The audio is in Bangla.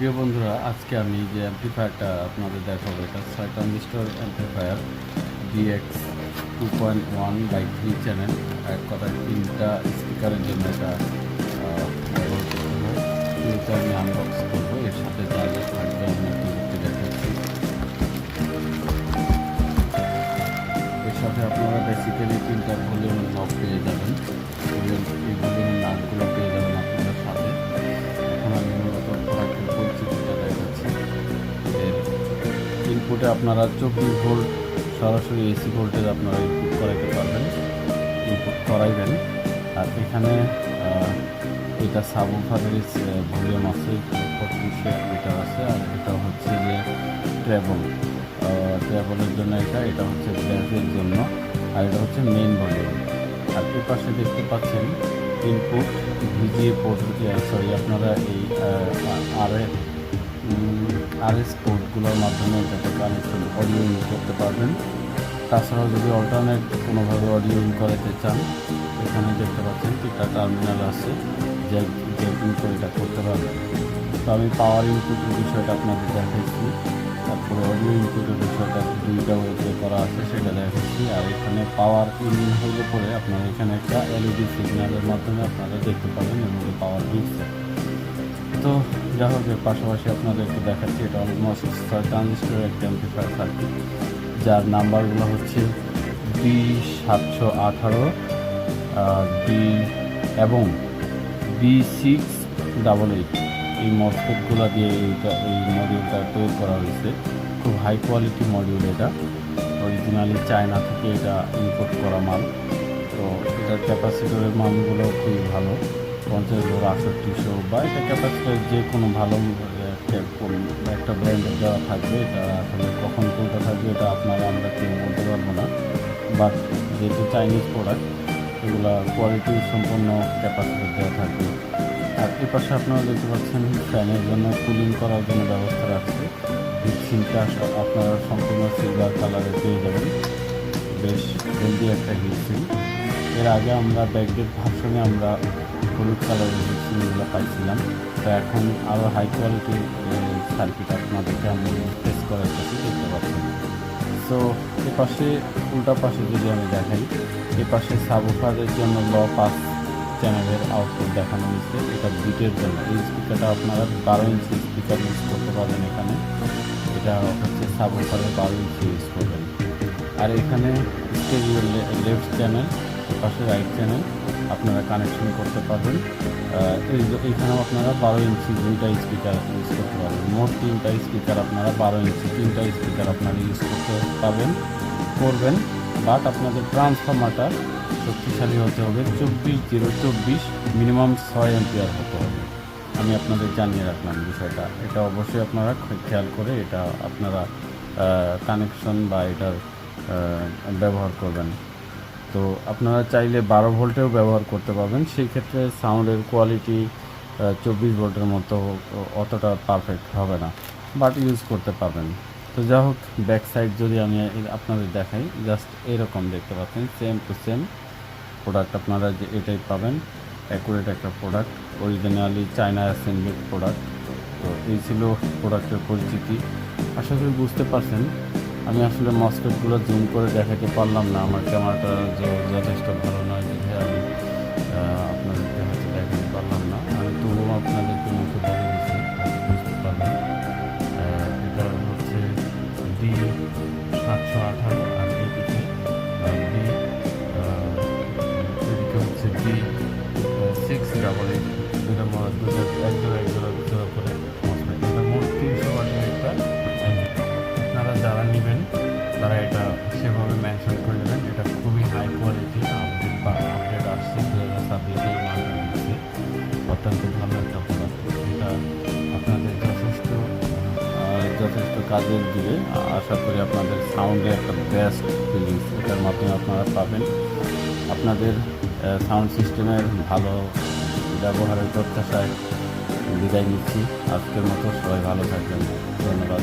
প্রিয় বন্ধুরা, আজকে আমি যে অ্যাম্পলিফায়ারটা আপনাদের দেখাবো, এটা 6 ট্রানজিস্টর অ্যাম্পলিফায়ার ডিএক্স 2.1/3 চ্যানেল। এক কথায় 3টা স্পিকারের জন্য এটা ব্যবহার করতে হয়। শুরুতে আমি আনবক্স করবো, এর সাথে যা যা থাকবে আমি আপনাদেরকে দেখাচ্ছি। এর সাথে আপনারা বেসিক্যালি 3টা ভলিউমের নব পেয়ে যাবেন, এই ভলিউমের নামগুলো পেয়ে যাবেন আপনাদের সাথে। এখন আমি মূলত প্রোডাক্টের পরিচিতিটা দেখাচ্ছি। এর ইনপুটে আপনারা 24 ভোল্ট সরাসরি এসি ভোল্টেজ আপনারা ইনপুট করাইতে পারবেন, ইনপুট করাইবেন। আর এখানে এটা সাবউফারের ভলিউম আছে 35 মিটার আছে, আর এটা হচ্ছে যে ট্রেবলের জন্য এটা হচ্ছে ব্যাসের জন্য, আর এটা হচ্ছে মেইন ভলিউম। আর এর পাশে দেখতে পাচ্ছেন ইনপুট ভিজিএ পোর্ট, আপনারা এই আরএস পোর্টগুলোর মাধ্যমে এটাতে কানেকশন অডিও ইন করতে পারবেন। তাছাড়াও যদি অল্টারনেট কোনোভাবে অডিও ইন করাতে চান, এখানে দেখতে পাচ্ছেন 3টা টার্মিনাল আছে, জ্যাক ইন করে এটা করতে পারবেন। তো আমি পাওয়ার ইনপুটের বিষয়টা আপনাদের দেখাচ্ছি, তারপরে অডিও ইনপুটের বিষয়টা 2টা ওয়েতে করা আছে সেটা দেখাচ্ছি। আর এখানে পাওয়ার ইন হলে পরে আপনারা এখানে একটা এলইডি সিগন্যালের মাধ্যমে আপনারা দেখতে পাবেন এর মধ্যে পাওয়ার ঢুকছে। তো যা হোক, এর পাশাপাশি আপনাদেরকে দেখাচ্ছি এটা অলমোস্ট 6 ট্রানজিস্টরের একটা অ্যাম্পলিফায়ার সার্কিট, যার নাম্বারগুলো হচ্ছে B718 ডি এবং B688। এই মসফেটগুলো দিয়ে এই মডিউলটা তৈরি করা হয়েছে। খুব হাই কোয়ালিটি মডিউল, এটা অরিজিনালি চায়না থেকে এটা ইম্পোর্ট করা মাল। তো এটার ক্যাপাসিটরের মানগুলো খুবই ভালো, 50 ভোল্ট 6800 বা এটা ক্যাপাসিটার যে কোনো ভালো একটা ব্র্যান্ডের দেওয়া থাকবে। এটা আসলে কখন কোনটা থাকবে এটা আমরা কেউ বলতে পারবো না, বাট যেহেতু চাইনিজ প্রোডাক্ট, এগুলা কোয়ালিটি সম্পন্ন ক্যাপাসিটার দেওয়া থাকবে। আর এর পাশে আপনারা দেখতে পাচ্ছেন ফ্যানের জন্য কুলিং করার জন্য ব্যবস্থা রাখছে। হিটসিঙ্কটা আপনারা সম্পূর্ণ সিলভার কালারে পেয়ে যাবেন, বেশ হেলদি একটা হিটসিঙ্ক। এর আগে আমরা ব্যাকডেট ভার্সনে আমরা হলুদ কালারের হিটসিঙ্কগুলো পাইছিলাম, তো এখন আরও হাই কোয়ালিটির সার্কিট আপনাদেরকে আমি টেস্ট করার কাছে দেখতে পাচ্ছেন। সো এ পাশে উল্টা পাশে যদি আমি দেখাই, এ পাশে সাবউফারের জন্য পাস চ্যানেলের আউটপুট দেখানো হয়েছে। এটা বিটের জন্য এই স্পিকারটা আপনারা 12 ইঞ্চি স্পিকার ইউজ করতে পারবেন। এখানে এটা হচ্ছে সাবউফারের 12 ইঞ্চি ইউজ করবেন। আর এখানে স্টেরিও লেফট চ্যানেল, পাশে রাইট চ্যানেল আপনারা কানেকশন করতে পারবেন। এইখানেও আপনারা 12 ইঞ্চি 2টা স্পিকার ইউজ করতে পারবেন। মোট 3টা স্পিকার আপনারা 12 ইঞ্চি 3টা স্পিকার আপনারা ইউজ করতে করবেন। বাট আপনাদের ট্রান্সফর্মারটা শক্তিশালী হতে হবে, 24/024 মিনিমাম 6 অ্যাম্পিয়ার হতে হবে। আমি আপনাদের জানিয়ে রাখলাম বিষয়টা, এটা অবশ্যই আপনারা খেয়াল করে এটা আপনারা কানেকশন বা এটার ব্যবহার করবেন। তো আপনারা চাইলে 12 ভোল্টেও ব্যবহার করতে পারবেন, সেই ক্ষেত্রে সাউন্ডের কোয়ালিটি 24 ভোল্টের মতো অতটা পারফেক্ট হবে না, বাট ইউজ করতে পারবেন। তো যা হোক, ব্যাক সাইড যদি আমি আপনাদের দেখাই, জাস্ট এরকম দেখতে পাচ্ছেন, সেম টু সেম প্রোডাক্ট আপনারা যে এটাই পাবেন, অ্যাকুরেট একটা প্রোডাক্ট, অরিজিনালি চায়না অ্যাসেম্বলিড প্রোডাক্ট। তো এই ছিল প্রোডাক্টের পরিচিতি, আশা করি বুঝতে পারছেন। আমি আসলে মসফেটগুলো জুম করে দেখাতে পারলাম না, আমার ক্যামেরাটা যথেষ্ট ভালো নয়, দেখে আমি আপনাদেরকে হয়তো দেখাতে পারলাম না। আমি তবুও আপনাদেরকে মুখে বলে দিচ্ছি, বুঝতে পারবেন। এটা হচ্ছে B718 আর এদিকে হচ্ছে B688। দুটো এক জোড়া করে মসফেট। এটা মোট 300 ওয়াটের একটা। আপনারা যারা নেবেন তারা এটা সেভাবে মেনশন করে নেবেন। এটা খুবই হাই কোয়ালিটি, আপডেট আসছে 2026 মালটা দিচ্ছে, অত্যন্ত ভালো একটা প্রোডাক্ট। এটা আপনাদের যথেষ্ট কাজের দিবে। আশা করি আপনাদের সাউন্ডে একটা বেস্ট ফিলিংস এটার মাধ্যমে আপনারা পাবেন। আপনাদের সাউন্ড সিস্টেমের ভালো ব্যবহারের প্রত্যাশায় বিদায় নিচ্ছি। আজকের মতো সবাই ভালো থাকবেন, ধন্যবাদ।